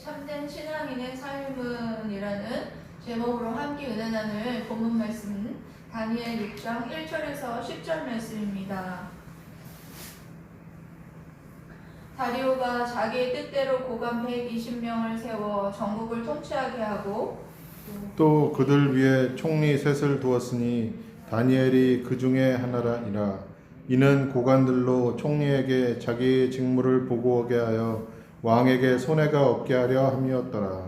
참된 신앙인의 삶은이라는 제목으로 함께 은혜 나눌 본문 말씀은 다니엘 6장 1절에서 10절 말씀입니다. 다리오가 자기의 뜻대로 고관 120명을 세워 전국을 통치하게 하고 또 그들 위에 총리 셋을 두었으니 다니엘이 그 중에 하나라니라. 이는 고관들로 총리에게 자기의 직무를 보고하게 하여 왕에게 손해가 없게 하려 함이었더라.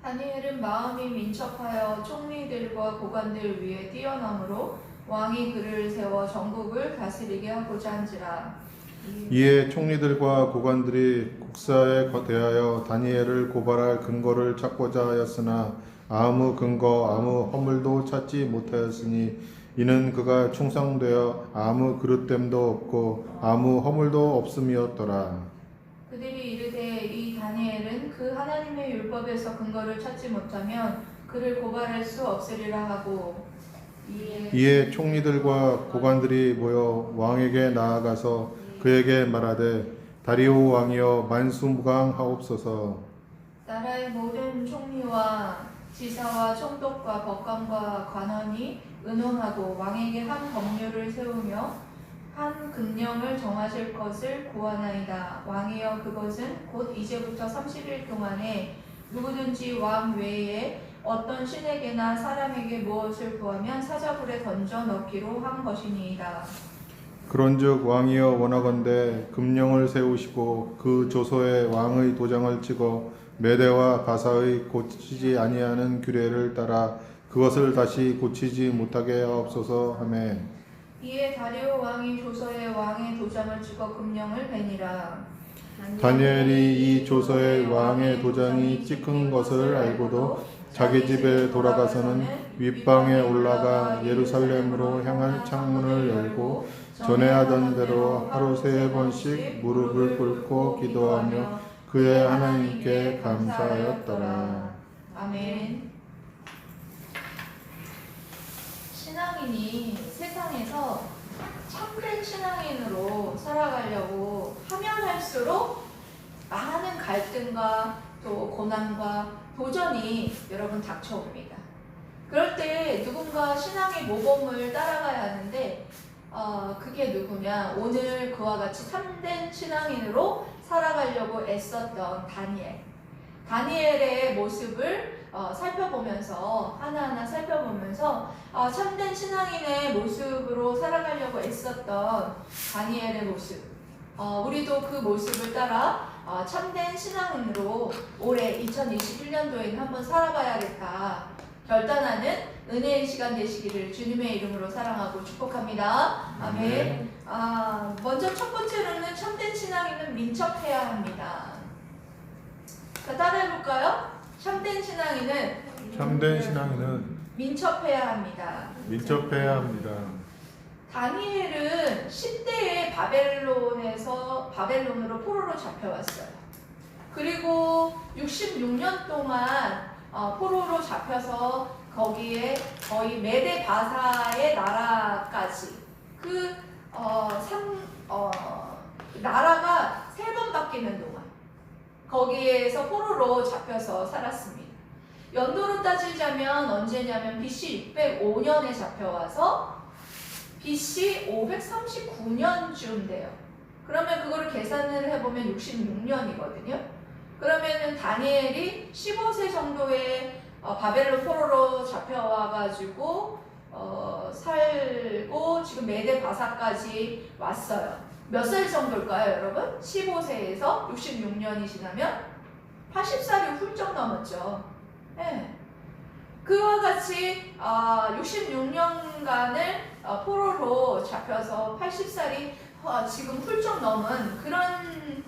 다니엘은 마음이 민첩하여 총리들과 고관들 위에 뛰어넘으로 왕이 그를 세워 전국을 다스리게 하고자 한지라. 이에 총리들과 고관들이 국사에 대하여 다니엘을 고발할 근거를 찾고자 하였으나 아무 근거 아무 허물도 찾지 못하였으니 이는 그가 충성되어 아무 그릇됨도 없고 아무 허물도 없음이었더라. 그들이 이르되 이 다니엘은 그 하나님의 율법에서 근거를 찾지 못하면 그를 고발할 수 없으리라 하고 이에 총리들과 고관들이 모여 왕에게 나아가서 그에게 말하되 다리오 왕이여 만수무강하옵소서. 나라의 모든 총리와 지사와 총독과 법관과 관원이 의논하고 왕에게 한 법률을 세우며 한 금령을 정하실 것을 구하나이다. 왕이여 그것은 곧 이제부터 30일 동안에 누구든지 왕 외에 어떤 신에게나 사람에게 무엇을 구하면 사자굴에 던져 넣기로 한 것이니이다. 그런즉 왕이여 원하건대 금령을 세우시고 그 조서에 왕의 도장을 찍어 메대와 바사의 고치지 아니하는 규례를 따라 그것을 다시 고치지 못하게 하옵소서 하매 이에 다리오 왕이 조서에 왕의 도장을 찍어 금령을 베니라. 다니엘이 이 조서에 왕의 도장이 찍힌 것을 알고도 자기 집에 돌아가서는 윗방에 올라가 예루살렘으로 향한 창문을 열고 전에 하던 대로 하루 3번씩 무릎을 꿇고 기도하며 그의 하나님께 감사하였더라. 아멘. 신앙인이 세상에서 참된 신앙인으로 살아가려고 하면 할수록 많은 갈등과 또 고난과 도전이 여러분 닥쳐옵니다. 그럴 때 누군가 신앙의 모범을 따라가야 하는데 그게 누구냐? 오늘 그와 같이 참된 신앙인으로 살아가려고 애썼던 다니엘의 모습을 살펴보면서 하나하나 살펴보면서 참된 신앙인의 모습으로 살아가려고 애썼던 다니엘의 모습, 우리도 그 모습을 따라 참된 신앙인으로 올해 2021년도에는 한번 살아봐야겠다 결단하는 은혜의 시간 되시기를 주님의 이름으로 사랑하고 축복합니다. 아멘. 먼저 첫 번째로는 참된 신앙인은 민첩해야 합니다. 자, 따라해볼까요? 참된 신앙인은 민첩해야 합니다. 민첩해야 합니다. 다니엘은 10대에 바벨론으로 포로로 잡혀왔어요. 그리고 66년 동안 포로로 잡혀서 거기에 거의 메대 바사의 나라까지 나라가 3번 바뀌는 동안 거기에서 포로로 잡혀서 살았습니다. 연도로 따지자면 언제냐면 BC 605년에 잡혀와서 BC 539년쯤 돼요. 그러면 그거를 계산을 해보면 66년이거든요. 그러면은 다니엘이 15세 정도에 바벨론 포로로 잡혀와가지고 살고 지금 메대 바사까지 왔어요. 몇 살 정도일까요, 여러분? 15세에서 66년이 지나면 80살이 훌쩍 넘었죠. 네. 그와 같이 66년간을 포로로 잡혀서 80살이 지금 훌쩍 넘은 그런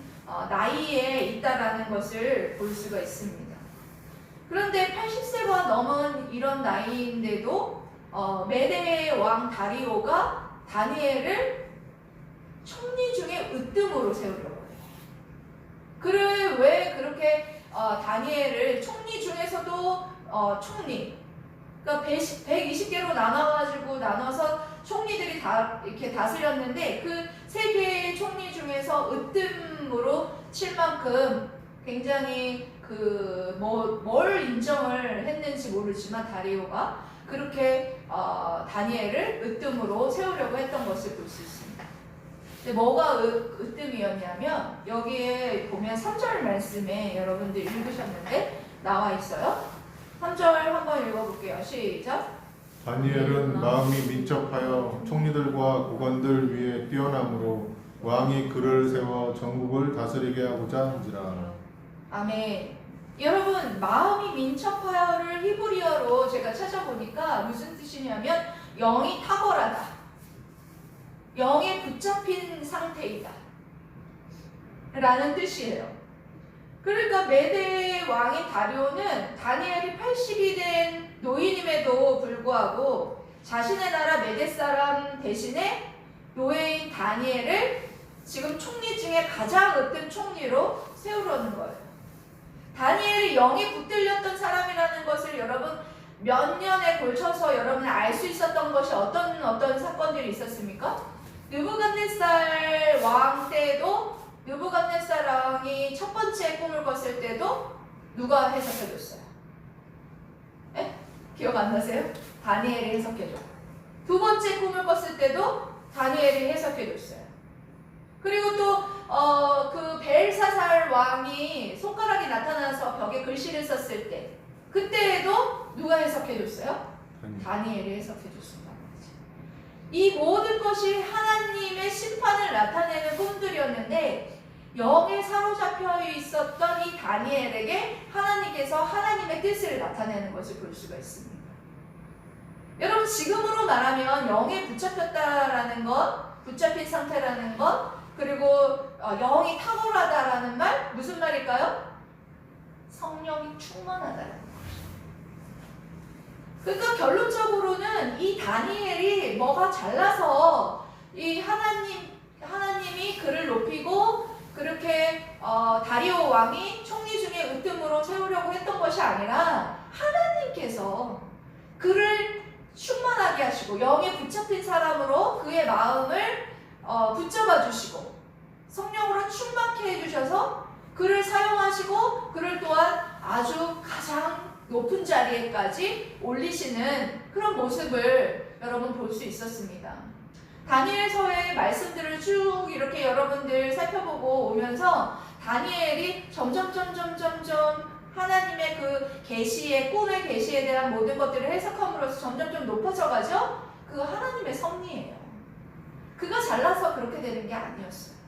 나이에 있다라는 것을 볼 수가 있습니다. 그런데 80세가 넘은 이런 나이인데도 메대의 왕 다리오가 다니엘을 총리 중에 으뜸으로 세우려고 해요. 그를 왜 그렇게 다니엘을 총리 중에서도 총리, 그러니까 120개로 나눠서 총리들이 다 이렇게 다스렸는데 그 3개의 총리 중에서 으뜸으로 칠 만큼 굉장히 뭘 인정을 했는지 모르지만 다리오가 그렇게 다니엘을 으뜸으로 세우려고 했던 것을 볼 수 있습니다. 근데 뭐가 으뜸이었냐면 여기에 보면 3절 말씀에 여러분들 읽으셨는데 나와 있어요. 3절 한번 읽어볼게요. 시작. 다니엘은 마음이 민첩하여 총리들과 고관들 위에 뛰어남으로 왕이 그를 세워 전국을 다스리게 하고자 한지라. 아멘. 여러분, 마음이 민첩하여를 히브리어로 제가 찾아보니까 무슨 뜻이냐면 영이 탁월하다, 영에 붙잡힌 상태이다 라는 뜻이에요. 그러니까 메대 왕인 다리오는 다니엘이 80이 된 노인임에도 불구하고 자신의 나라 메대 사람 대신에 노예인 다니엘을 지금 총리 중에 가장 으뜸 총리로 세우려는 거예요. 다니엘이 영이 붙들렸던 사람이라는 것을 여러분 몇 년에 걸쳐서 여러분이 알 수 있었던 것이 어떤 사건들이 있었습니까? 느부갓네살 왕 때도 느부갓네살 왕이 첫 번째 꿈을 꿨을 때도 누가 해석해줬어요? 에? 기억 안 나세요? 다니엘이 해석해줘. 두 번째 꿈을 꿨을 때도 다니엘이 해석해줬어요. 그리고 또 그 벨사살 왕이 손가락이 나타나서 벽에 글씨를 썼을 때 그때에도 누가 해석해줬어요? 다니엘이 해석해줬습니다. 이 모든 것이 하나님의 심판을 나타내는 꿈들이었는데 영에 사로잡혀 있었던 이 다니엘에게 하나님께서 하나님의 뜻을 나타내는 것을 볼 수가 있습니다. 여러분, 지금으로 말하면 영에 붙잡혔다라는 것, 붙잡힌 상태라는 것, 그리고 영이 탁월하다라는 말, 무슨 말일까요? 성령이 충만하다라는 것이죠. 그러니까 결론적으로는 이 다니엘이 뭐가 잘나서 이 하나님이 그를 높이고 그렇게 다리오 왕이 총리 중에 으뜸으로 세우려고 했던 것이 아니라 하나님께서 그를 충만하게 하시고 영에 붙잡힌 사람으로 그의 마음을 붙잡아 주시고 성령으로 충만케 해주셔서 그를 사용하시고 그를 또한 아주 가장 높은 자리에까지 올리시는 그런 모습을 여러분 볼 수 있었습니다. 다니엘서의 말씀들을 쭉 이렇게 여러분들 살펴보고 오면서 다니엘이 점점 하나님의 그 계시의 꿈의 계시에 대한 모든 것들을 해석함으로써 점점 높아져 가죠. 그 하나님의 섭리예요. 그가 잘나서 그렇게 되는 게 아니었어요.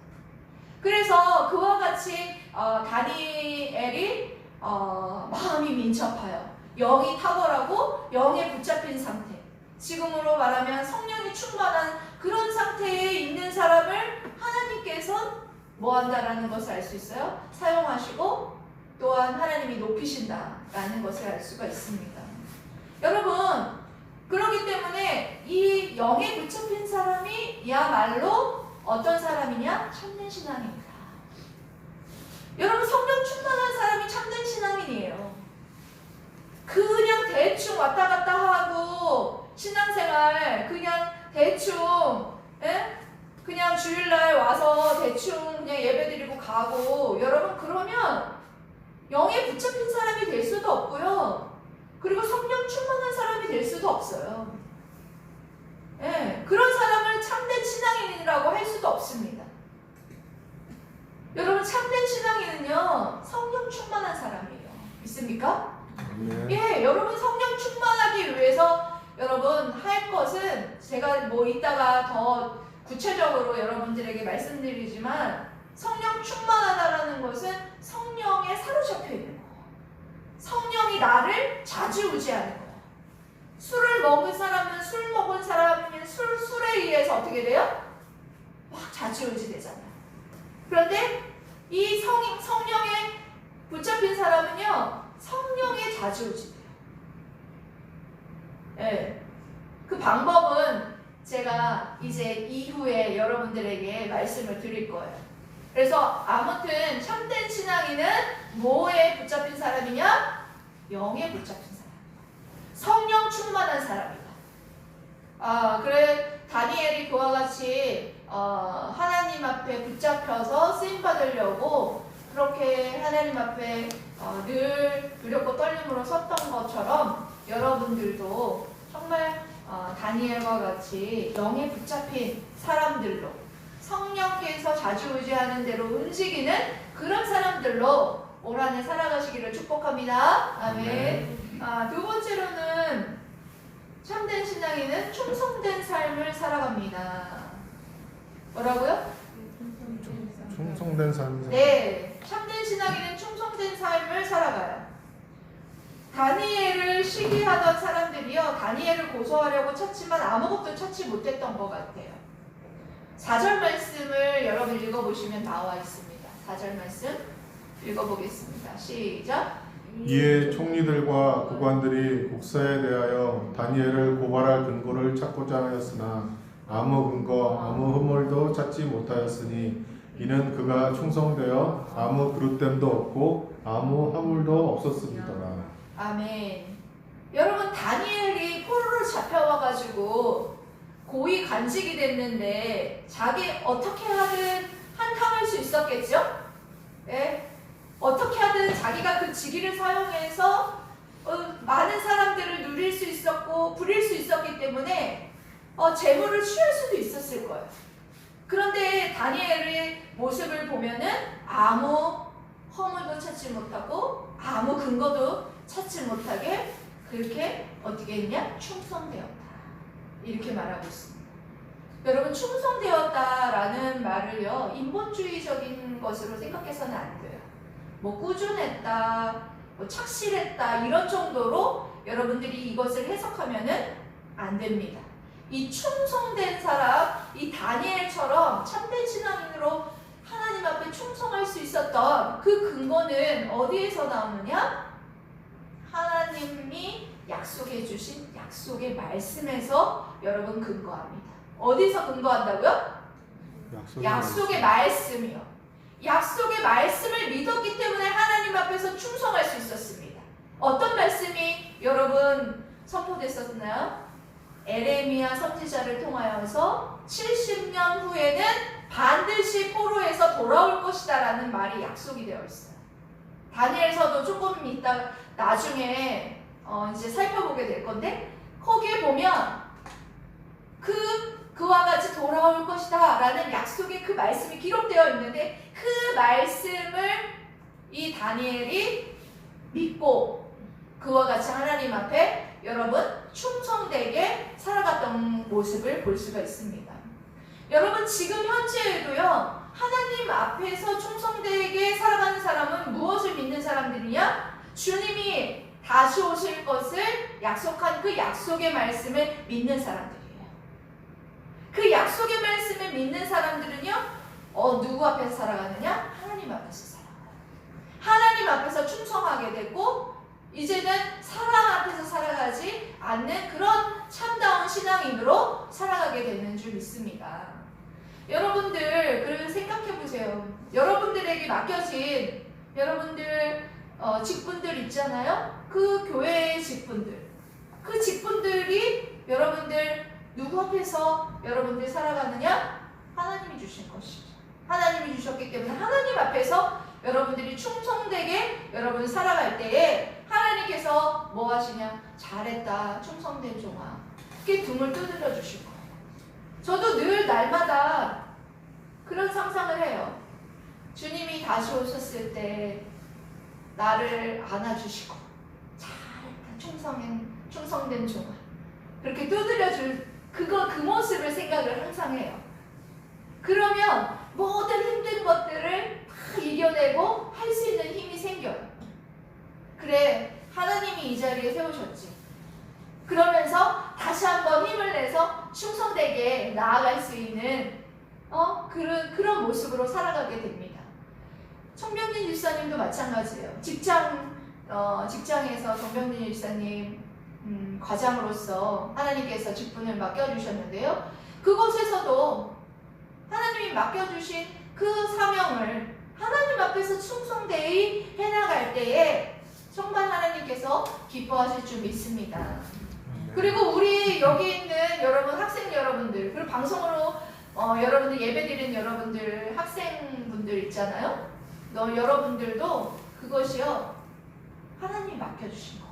그래서 그와 같이 다니엘이 마음이 민첩하여 영이 탁월하고 영에 붙잡힌 상태, 지금으로 말하면 성령이 충만한 그런 상태에 있는 사람을 하나님께서 뭐 한다라는 것을 알 수 있어요. 사용하시고 또한 하나님이 높이신다라는 것을 알 수가 있습니다. 여러분, 그렇기 때문에 이 영에 붙잡힌 사람이야말로 어떤 사람이냐? 참된 신앙입니다. 여러분, 성령 충만한 사람이 참된 신앙인이에요. 그냥 대충 왔다 갔다 하고 신앙생활 그냥 대충 그냥 주일날 와서 대충 그냥 예배드리고 가고, 여러분 그러면 영에 붙잡힌 사람이 될 수도 없고요. 그리고 성령 충만한 사람이 될 수도 없어요. 그런 사람을 참된 신앙인이라고 할 수도 없습니다. 여러분, 참된 신앙인은요, 성령 충만한 사람이에요. 믿습니까? 네. 여러분 성령 충만하기 위해서 여러분 할 것은 제가 뭐 이따가 더 구체적으로 여러분들에게 말씀드리지만, 성령 충만하다라는 것은 성령에 사로잡혀 있는 거예요. 성령이 나를 좌지우지하는 거예요. 술을 먹은 사람은 술 먹은 사람이면 술에 의해서 어떻게 돼요? 막 좌지우지 되잖아요. 그런데 이 성령에 붙잡힌 사람은요, 성령에 좌지우지 돼요. 그 방법은 제가 이제 이후에 여러분들에게 말씀을 드릴 거예요. 그래서 아무튼 참된 신앙인은 뭐에 붙잡힌 사람이냐? 영에 붙잡힌 사람. 성령 충만한 사람이다. 그래 다니엘이 그와 같이 하나님 앞에 붙잡혀서 쓰임 받으려고 그렇게 하나님 앞에 늘 두렵고 떨림으로 섰던 것처럼 여러분들도 정말 다니엘과 같이 영에 붙잡힌 사람들로 성령께서 좌지우지하는 대로 움직이는 그런 사람들로 올 한 해 살아가시기를 축복합니다. 아멘. 두 번째로는 참된 신앙인은 충성된 삶을 살아갑니다. 뭐라고요? 충성된 삶. 네, 참된 신앙인은 충성된 삶을 살아가요. 다니엘을 시기하던 사람들이요, 다니엘을 고소하려고 찾지만 아무것도 찾지 못했던 것 같아요. 4절 말씀을 여러분 읽어보시면 나와 있습니다. 4절 말씀 읽어보겠습니다. 시작. 이에 총리들과 국관들이 국사에 대하여 다니엘을 고발할 근거를 찾고자 하였으나 아무 근거, 아무 허물도 찾지 못하였으니 이는 그가 충성되어 아무 그릇됨도 없고 아무 허물도 없었습니다라. 아멘. 여러분, 다니엘이 포로로 잡혀와가지고 고위 간직이 됐는데 자기 어떻게 하든 한탕할 수 있었겠죠? 예? 어떻게 하든 자기가 그 직위를 사용해서 많은 사람들을 누릴 수 있었고 부릴 수 있었기 때문에 재물을 취할 수도 있었을 거예요. 그런데 다니엘의 모습을 보면은 아무 허물도 찾지 못하고 아무 근거도 찾지 못하게 그렇게 어떻게 했냐? 충성되었다. 이렇게 말하고 있습니다. 여러분, 충성되었다라는 말을요, 인본주의적인 것으로 생각해서는 안 돼요. 뭐 꾸준했다, 뭐 착실했다 이런 정도로 여러분들이 이것을 해석하면은 안 됩니다. 이 충성된 사람, 이 다니엘처럼 참된 신앙인으로 하나님 앞에 충성할 수 있었던 그 근거는 어디에서 나오느냐? 하나님이 약속해 주신 약속의 말씀에서 여러분 근거합니다. 어디서 근거한다고요? 약속의 말씀이요. 약속의 말씀을 믿었기 때문에 하나님 앞에서 충성할 수 있었습니다. 어떤 말씀이 여러분 선포됐었나요? 에레미야 선지자를 통하여서 70년 후에는 반드시 포로에서 돌아올 것이다 라는 말이 약속이 되어 있어요. 다니엘서도 조금 이따 나중에 이제 살펴보게 될 건데 거기에 보면 그와 같이 돌아올 것이다 라는 약속의 그 말씀이 기록되어 있는데 그 말씀을 이 다니엘이 믿고 그와 같이 하나님 앞에 여러분 충성되게 살아갔던 모습을 볼 수가 있습니다. 여러분, 지금 현재에도요 하나님 앞에서 충성되게 살아가는 사람은 무엇을 믿는 사람들이냐? 주님이 다시 오실 것을 약속한 그 약속의 말씀을 믿는 사람들이에요. 그 약속의 말씀을 믿는 사람들은요 누구 앞에서 살아가느냐? 하나님 앞에서 살아가요. 하나님 앞에서 충성하게 되고 이제는 사람 앞에서 살아가지 않는 그런 참다운 신앙인으로 살아가게 되는 줄 믿습니다. 여러분들 그걸 생각해 보세요. 여러분들에게 맡겨진 여러분들 직분들 있잖아요. 그 교회의 직분들, 그 직분들이 여러분들 누구 앞에서 여러분들 살아가느냐? 하나님이 주신 것이죠. 하나님이 주셨기 때문에 하나님 앞에서 여러분들이 충성되게 여러분 살아갈 때에 하나님께서 뭐 하시냐? 잘했다, 충성된 종아. 그게 등을 두드려 주실 거예요. 저도 늘 날마다 그런 상상을 해요. 주님이 다시 오셨을 때 나를 안아주시고 잘했다, 충성된 종아. 그렇게 두드려 줄 그 모습을 생각을 항상 해요. 그러면 모든 힘든 것들을 다 이겨내고 할 수 있는 힘이 생겨요. 그래, 하나님이 이 자리에 세우셨지. 그러면서 다시 한번 힘을 내서 충성되게 나아갈 수 있는 그런 모습으로 살아가게 됩니다. 정병진 집사님도 마찬가지예요. 직장에서 정병진 집사님 과장으로서 하나님께서 직분을 맡겨주셨는데요. 그곳에서도 하나님이 맡겨주신 그 사명을 하나님 앞에서 충성되이 해나갈 때에 정말 하나님께서 기뻐하실 줄 믿습니다. 그리고 우리 여기 있는 여러분 학생 여러분들, 그리고 방송으로 여러분들 예배드리는 여러분들 학생분들 있잖아요. 여러분들도 그것이요, 하나님이 맡겨주신 거.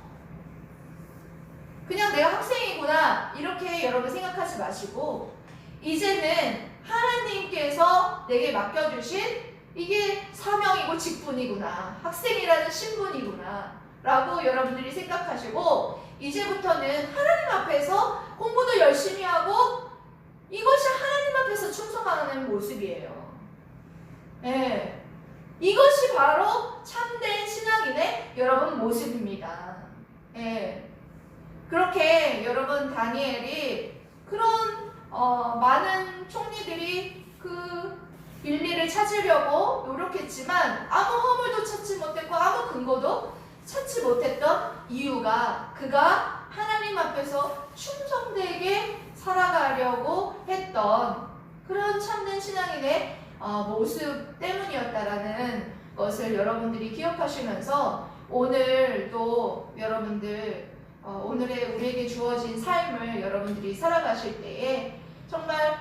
그냥 내가 학생이구나 이렇게 여러분 생각하지 마시고, 이제는 하나님께서 내게 맡겨주신 이게 사명이고 직분이구나, 학생이라는 신분이구나 라고 여러분들이 생각하시고, 이제부터는 하나님 앞에서 공부도 열심히 하고 이것이 하나님 앞에서 충성하는 모습이에요. 예, 이것이 바로 참된 신앙인의 여러분 모습입니다. 예, 그렇게 여러분 다니엘이 그런 많은 총리들이 그 빌리를 찾으려고 노력했지만 아무 허물도 찾지 못했고 아무 근거도 찾지 못했던 이유가, 그가 하나님 앞에서 충성되게 살아가려고 했던 그런 참된 신앙인의 모습 때문이었다라는 것을 여러분들이 기억하시면서, 오늘도 여러분들 오늘의 우리에게 주어진 삶을 여러분들이 살아가실 때에 정말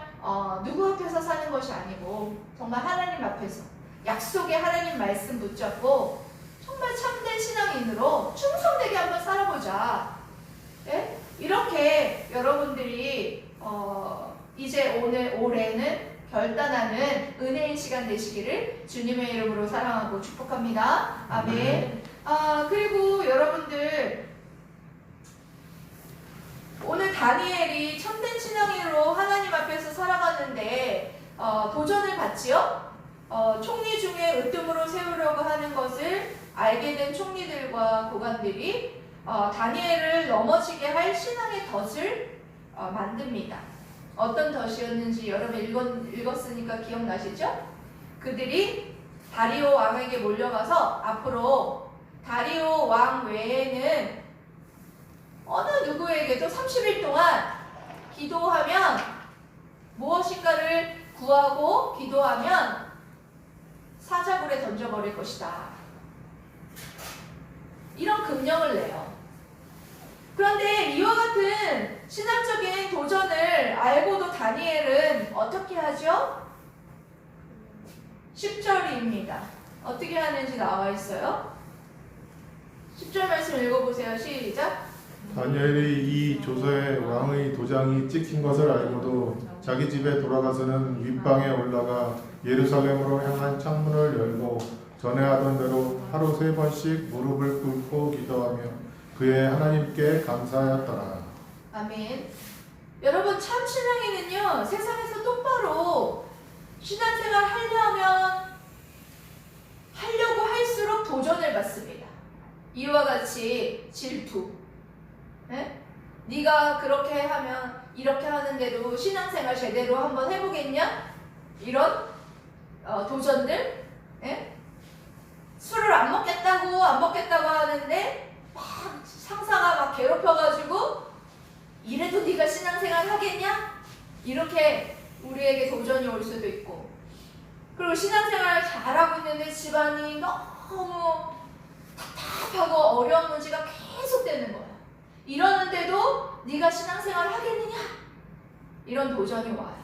누구 앞에서 사는 것이 아니고 정말 하나님 앞에서 약속의 하나님 말씀 붙잡고 정말 참된 신앙인으로 충성되게 한번 살아보자. 예? 이렇게 여러분들이 이제 올해는 결단하는 은혜의 시간 되시기를 주님의 이름으로 사랑하고 축복합니다. 아멘. 그리고 여러분들, 오늘 다니엘이 참된 신앙인으로 하나님 앞에서 살아가는데 도전을 받지요. 총리 중에 으뜸으로 세우려고 하는 것을 알게 된 총리들과 고관들이 다니엘을 넘어지게 할 신앙의 덫을 만듭니다. 어떤 덫이었는지 여러분 읽었으니까 기억나시죠? 그들이 다리오 왕에게 몰려가서 앞으로 다리오 왕 외에는 어느 누구에게도 30일 동안 기도하면, 무엇인가를 구하고 기도하면 사자굴에 던져버릴 것이다, 이런 금령을 내요. 그런데 이와 같은 신앙적인 도전을 알고도 다니엘은 어떻게 하죠? 10절입니다. 어떻게 하는지 나와 있어요. 10절 말씀 읽어보세요. 시작. 다니엘이 이 조서에 왕의 도장이 찍힌 것을 알고도 자기 집에 돌아가서는 윗방에 올라가 예루살렘으로 향한 창문을 열고 전에 하던 대로 하루 3번씩 무릎을 꿇고 기도하며 그의 하나님께 감사하였더라. 아멘. 여러분, 참 신앙인은요, 세상에서 똑바로 신앙생활 하려고 할수록 도전을 받습니다. 이와 같이 질투. 네? 네가 그렇게 하면 이렇게 하는데도 신앙생활 제대로 한번 해보겠냐? 이런 도전들. 네? 술을 안 먹겠다고 하는데 막 상사가 막 괴롭혀가지고 이래도 네가 신앙생활 하겠냐? 이렇게 우리에게 도전이 올 수도 있고, 그리고 신앙생활 잘하고 있는데 집안이 너무 답답하고 어려운 문제가 계속 되는 거야. 이러는데도 네가 신앙생활 하겠느냐? 이런 도전이 와요.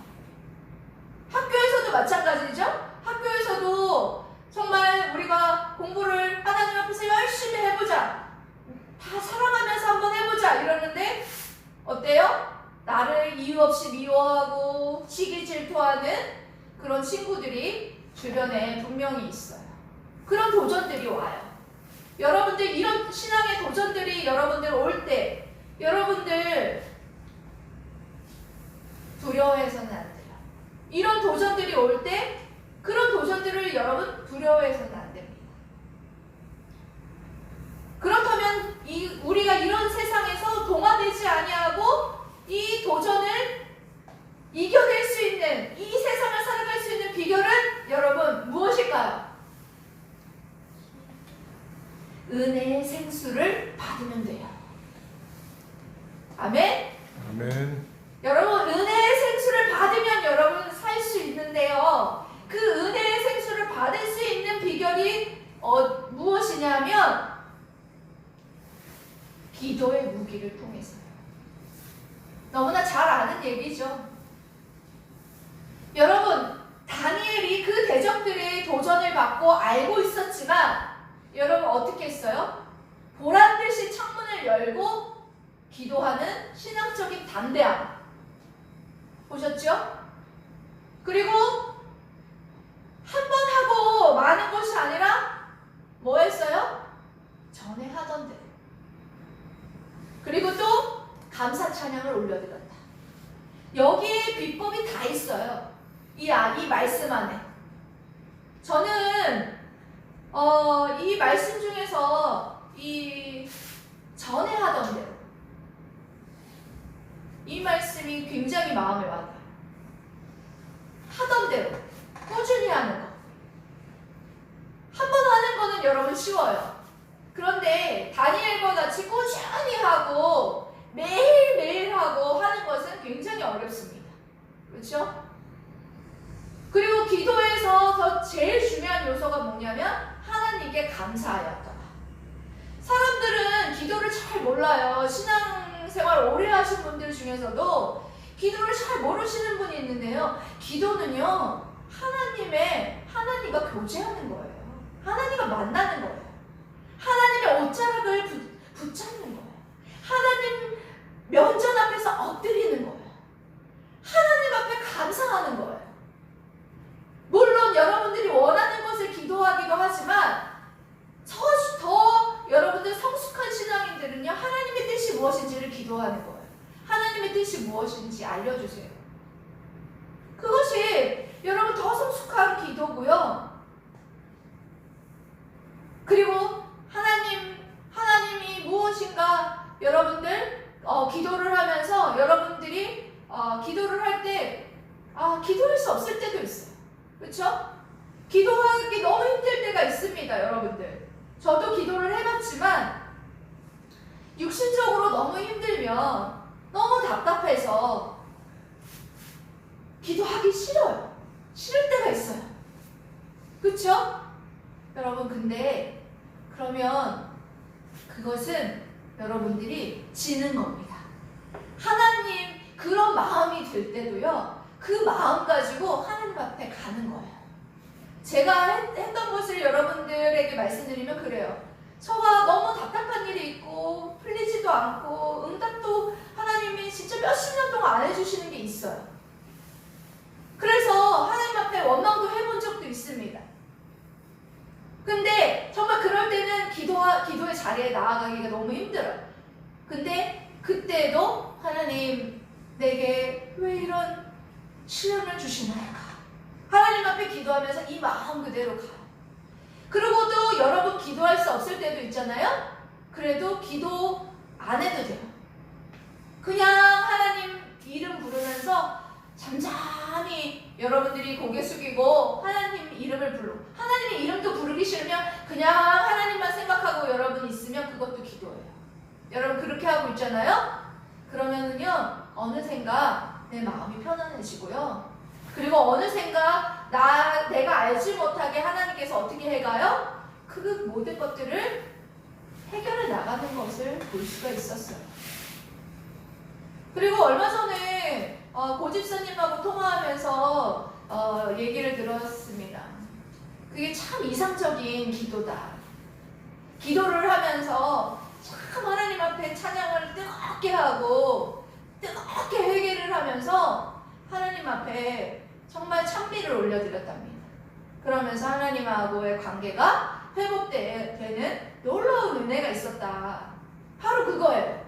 학교에서도 마찬가지죠? 학교에서도 정말 우리가 공부를 하나님 앞에서 열심히 해보자, 다 사랑하면서 한번 해보자 이러는데 어때요? 나를 이유 없이 미워하고 시기 질투하는 그런 친구들이 주변에 분명히 있어요. 그런 도전들이 와요. 여러분들, 이런 신앙의 도전들이 여러분들 올 때 여러분들 두려워해서는 안 돼요. 이런 도전들이 올 때 그런 도전들을 여러분 두려워해서는 안 됩니다. 그렇다면 우리가 이런 세상에서 동화되지 아니하고 이 도전을 이겨낼 수 있는, 이 세상을 살아갈 수 있는 비결은 여러분 무엇일까요? 은혜의 생수를 받으면 돼요. 아멘? 아멘. 여러분, 은혜의 생수를 받으면 여러분 살 수 있는데요, 그 은혜의 생수를 받을 수 있는 비결이 무엇이냐면 기도의 무기를 통해서요. 너무나 잘 아는 얘기죠. 여러분, 다니엘이 그 대적들의 도전을 받고 알고 있었지만 여러분 어떻게 했어요? 보란듯이 창문을 열고 기도하는 신앙적인 담대함 보셨죠? 그리고 한 번 하고 마는 것이 아니라 뭐 했어요? 전에 하던 대로. 그리고 또 감사 찬양을 올려드렸다. 여기에 비법이 다 있어요. 이 말씀 안에. 저는 이 말씀 중에서 이 전에 하던 대로 이 말씀이 굉장히 마음에 와닿아요. 하던 대로 꾸준히 하는 거. 한 번 하는 거는 여러분 쉬워요. 그런데 다니엘과 같이 꾸준히 하고 매일매일 하고 하는 것은 굉장히 어렵습니다. 그렇죠? 그리고 기도에서 더 제일 중요한 요소가 뭐냐면 하나님께 감사하였더라. 사람들은 기도를 잘 몰라요. 신앙생활 오래 하신 분들 중에서도 기도를 잘 모르시는 분이 있는데요. 기도는요, 하나님과 교제하는 거예요. 하나님과 만나는 거예요. 하나님의 옷자락을 붙잡는 거예요. 하나님 면전 앞에서 엎드리는 거예요. 하나님 앞에 감사하는 거예요. 물론 여러분들이 원하는 것을 기도하기도 하지만 더 여러분들 성숙한 신앙인들은요, 하나님의 뜻이 무엇인지를 기도하는 거예요. 하나님의 뜻이 무엇인지 알려주세요. 그것이 여러분 더 성숙한 기도고요. 그리고 하나님이 무엇인가 여러분들 기도를 하면서 여러분들이 기도를 할 때 기도할 수 없을 때도 있어요. 그렇죠? 기도하기 너무 힘들 때가 있습니다, 여러분들. 저도 기도를 해봤지만 육신적으로 너무 힘들면 너무 답답해서 기도하기 싫어요. 싫을 때가 있어요. 그렇죠? 여러분 근데 그러면 그것은 여러분들이 지는 겁니다. 하나님 그런 마음이 들 때도요, 그 마음 가지고 하나님 앞에 가는 거예요. 제가 했던 것을 여러분들에게 말씀드리면 그래요. 저가 너무 답답한 일이 있고 풀리지도 않고 응답도 하나님이 진짜 몇십 년 동안 안 해주시는 게 있어요. 그래서 하나님 앞에 원망도 해본 적도 있습니다. 근데 정말 그럴 때는 기도의 자리에 나아가기가 너무 힘들어요. 근데 그때도 하나님 내게 왜 이런 시련을 주시나이까? 하나님 앞에 기도하면서 이 마음 그대로 가요. 그리고도 여러분 기도할 수 없을 때도 있잖아요. 그래도 기도 안 해도 돼요. 그냥 하나님 이름 부르면서 잠잠히 여러분들이 고개 숙이고 하나님 이름을 불러. 하나님의 이름도 부르기 싫으면 그냥 하나님만 생각하고 여러분 있으면 그것도 기도예요. 여러분 그렇게 하고 있잖아요. 그러면은요, 어느샌가 내 마음이 편안해지고요. 그리고 어느샌가 내가 알지 못하게 하나님께서 어떻게 해가요? 그 모든 것들을 해결해 나가는 것을 볼 수가 있었어요. 그리고 얼마 전에 고집사님하고 통화하면서 얘기를 들었습니다. 그게 참 이상적인 기도다. 기도를 하면서 참 하나님 앞에 찬양을 뜨겁게 하고 뜨겁게 회개를 하면서 하나님 앞에 정말 찬미를 올려드렸답니다. 그러면서 하나님하고의 관계가 회복되는 놀라운 은혜가 있었다. 바로 그거예요.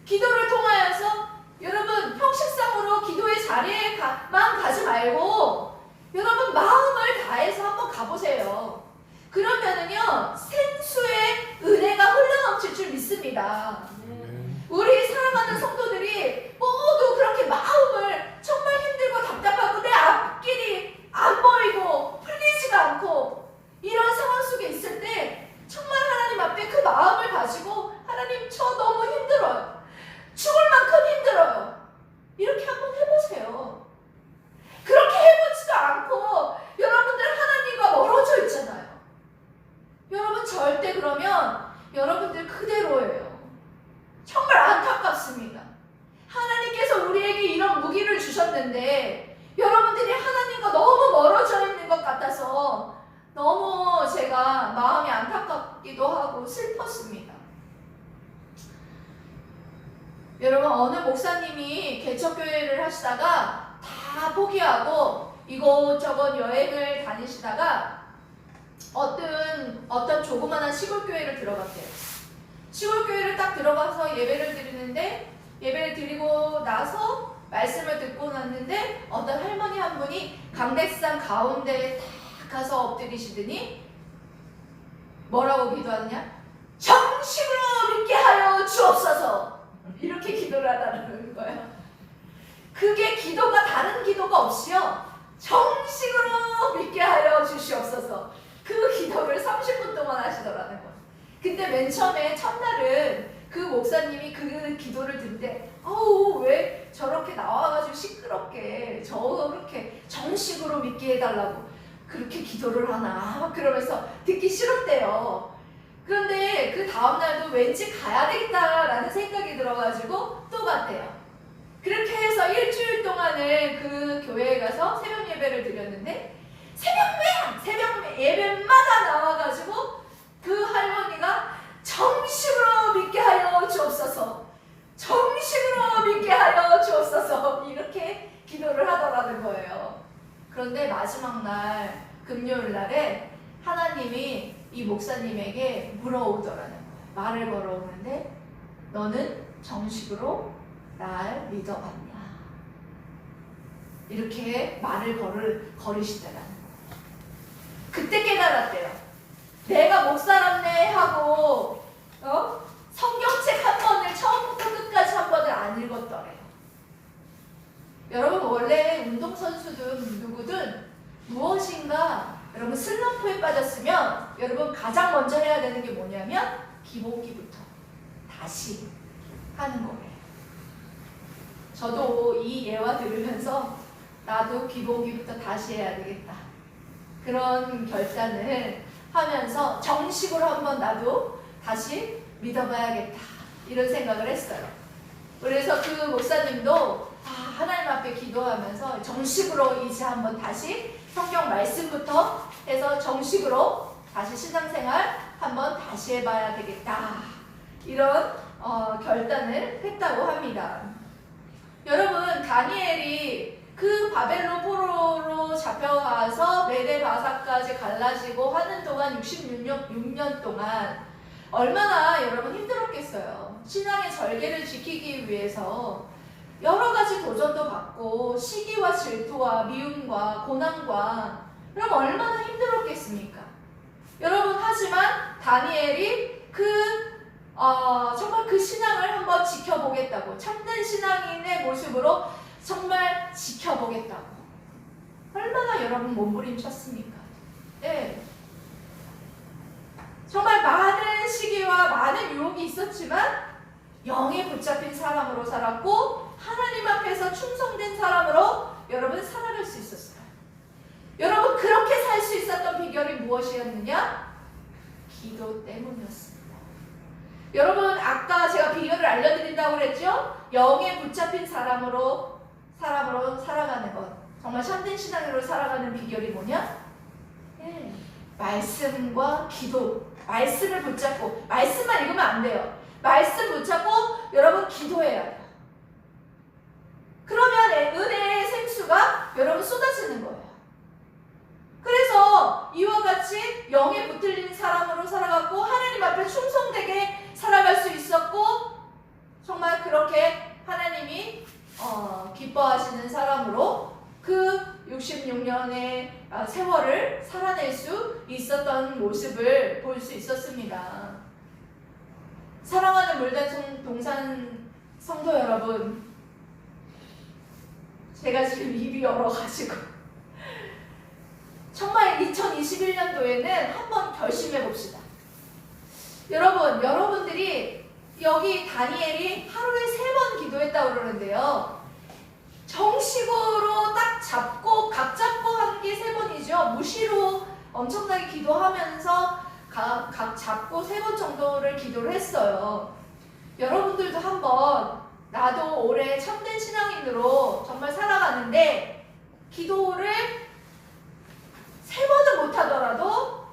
기도를 통하여서 여러분 형식상으로 기도의 자리에만 가지 말고 여러분 마음을 다해서 한번 가보세요. 그러면은요, 생수의 은혜가 흘러넘칠 줄 믿습니다. 우리 사랑하는 성도들이 모두 그렇게 마음을 정말 힘들고 답답하고 내 앞길이 안 보이고 풀리지가 않고 이런 상황 속에 있을 때 정말 하나님 앞에 그 마음을 가지고 하나님 저 너무 힘들어요. 죽을 만큼 힘들어요. 이렇게 한번 해보세요. 그렇게 해보지도 않고 여러분들 하나님과 멀어져 있잖아요. 여러분 절대 그러면 여러분들 그대로예요. 정말 안타깝습니다. 하나님께서 우리에게 이런 무기를 주셨는데 여러분들이 하나님과 너무 멀어져 있는 것 같아서 너무 제가 마음이 안타깝기도 하고 슬펐습니다. 여러분, 어느 목사님이 개척교회를 하시다가 다 포기하고 이곳저곳 여행을 다니시다가 어떤 조그마한 시골교회를 들어갔대요. 시골교회를 딱 들어가서 예배를 드리는데, 예배를 드리고 나서 말씀을 듣고 났는데 어떤 할머니 한 분이 강백산 가운데에 딱 가서 엎드리시더니 뭐라고 기도하느냐? 정식으로 믿게 하여 주옵소서. 이렇게 기도를 하다는 거예요. 그게 기도가 다른 기도가 없이요, 정식으로 믿게 하여 주시옵소서. 그 기도를 30분 동안 하시더라는 거예요. 근데 맨 처음에 첫날은 그 목사님이 그 기도를 듣는데 왜 저렇게 나와가지고 시끄럽게 저렇게 정식으로 믿게 해달라고 그렇게 기도를 하나 그러면서 듣기 싫었대요. 그런데 그 다음날도 왠지 가야 되겠다라는 생각이 들어가지고 또 갔대요. 그렇게 해서 일주일 동안을 그 교회에 가서 새벽 예배를 드렸는데 새벽 예배마다 나와가지고 그 할머니가 정식으로 믿게 하여 주옵소서, 정식으로 믿게 하여 주옵소서 이렇게 기도를 하더라는 거예요. 그런데 마지막 날 금요일 날에 하나님이 이 목사님에게 물어오더라는 거예요. 말을 걸어오는데 너는 정식으로 날 믿어봤냐? 이렇게 말을 걸으시더라는 거예요. 그때 깨달았대요. 내가 목사랍네 하고 성경책 한 번을 처음부터 끝까지 한 번을 안 읽었더래요. 여러분, 원래 운동선수든 누구든 무엇인가 여러분 슬럼프에 빠졌으면 여러분 가장 먼저 해야 되는 게 뭐냐면 기복기부터 다시 하는 거예요. 저도 이 예화 들으면서 나도 기복기부터 다시 해야 되겠다, 그런 결단을 하면서 정식으로 한번 나도 다시 믿어봐야겠다 이런 생각을 했어요. 그래서 그 목사님도 하나님 앞에 기도하면서 정식으로 이제 한번 다시 성경 말씀부터 해서 정식으로 다시 신앙생활 한번 다시 해봐야 되겠다 이런 결단을 했다고 합니다. 여러분, 다니엘이 그 바벨론 포로로 잡혀가서 메대 바사까지 갈라지고 하는 동안 66년 동안 얼마나 여러분 힘들었겠어요. 신앙의 절개를 지키기 위해서 여러 가지 도전도 받고 시기와 질투와 미움과 고난과 그럼 얼마나 힘들었겠습니까? 여러분, 하지만 다니엘이 정말 그 신앙을 한번 지켜보겠다고, 참된 신앙인의 모습으로 정말 지켜보겠다고 얼마나 여러분 몸부림쳤습니까? 네. 정말 많은 시기와 많은 유혹이 있었지만 영에 붙잡힌 사람으로 살았고 하나님 앞에서 충성된 사람으로 여러분 살아갈 수 있었어요. 여러분, 그렇게 살 수 있었던 비결이 무엇이었느냐? 기도 때문이었습니다. 여러분, 아까 제가 비결을 알려드린다고 그랬죠? 영에 붙잡힌 사람으로 살아가는 것, 정말 참된 신앙으로 살아가는 비결이 뭐냐? 말씀과 기도. 말씀을 붙잡고, 말씀만 읽으면 안 돼요. 말씀 붙잡고 여러분 기도해야 돼요. 그러면 은혜의 생수가 여러분 쏟아지는 거예요. 그래서 이와 같이 영에 붙들린 사람으로 살아갔고 하나님 앞에 충성되게 살아갈 수 있었고, 정말 그렇게 하나님이 기뻐하시는 사람으로 그 66년의 세월을 살아낼 수 있었던 모습을 볼 수 있었습니다. 사랑하는 물단 동산 성도 여러분, 제가 지금 입이 열어가지고 정말 2021년도에는 한번 결심해 봅시다. 여러분들이 여기 다니엘이 하루에 3번 기도했다고 그러는데요, 정식으로 딱 잡고 각 잡고 한 게 3번이죠. 무시로 엄청나게 기도하면서 각 잡고 3번 정도를 기도를 했어요. 여러분들도 한번 나도 올해 참된 신앙인으로 정말 살아가는데 기도를 3번은 못하더라도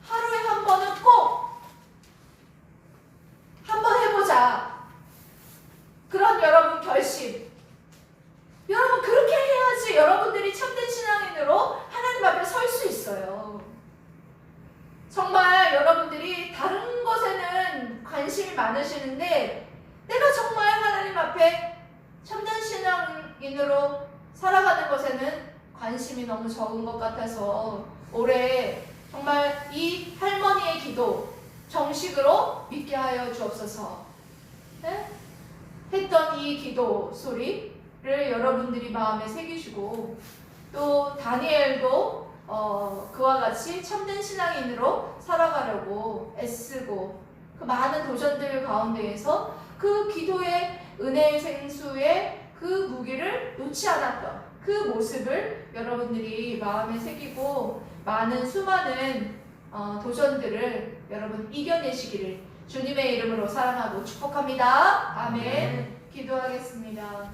하루에 한 번은 꼭 한번 해보자. 그런 여러분 결심. 여러분 그렇게 해야지 여러분들이 참된 신앙인으로 하나님 앞에 설 수 있어요. 정말 여러분들이 다른 것에는 관심이 많으시는데 내가 정말 하나님 앞에 참된 신앙인으로 살아가는 것에는 관심이 너무 적은 것 같아서 올해 정말 이 할머니의 기도 정식으로 믿게 하여 주옵소서. 네? 했던 이 기도 소리를 여러분들이 마음에 새기시고 또 다니엘도 그와 같이 참된 신앙인으로 살아가려고 애쓰고 그 많은 도전들 가운데에서 그 기도의 은혜의 생수의 그 무기를 놓지 않았던 그 모습을 여러분들이 마음에 새기고 많은 수많은 도전들을 여러분 이겨내시기를 주님의 이름으로 사랑하고 축복합니다. 아멘. 기도하겠습니다.